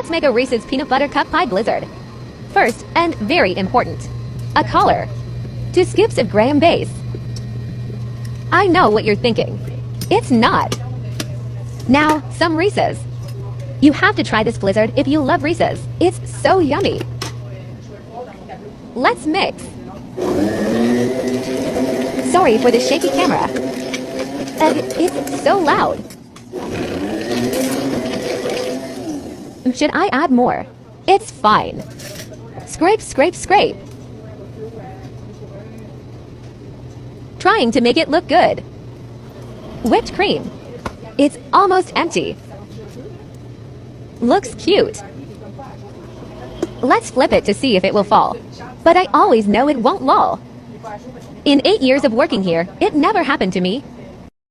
Let's make a Reese's Peanut Butter Cup Pie Blizzard. First, and very important, a collar. 2 scoops of graham base. I know what you're thinking. It's not. Now, some Reese's. You have to try this Blizzard if you love Reese's. It's so yummy. Let's mix. Sorry for the shaky camera. It's so loud. Should I add more? It's fine. Scrape, scrape, scrape. Trying to make it look good. Whipped cream. It's almost empty. Looks cute. Let's flip it to see if it will fall. But I always know it won't loll. In 8 years of working here, it never happened to me.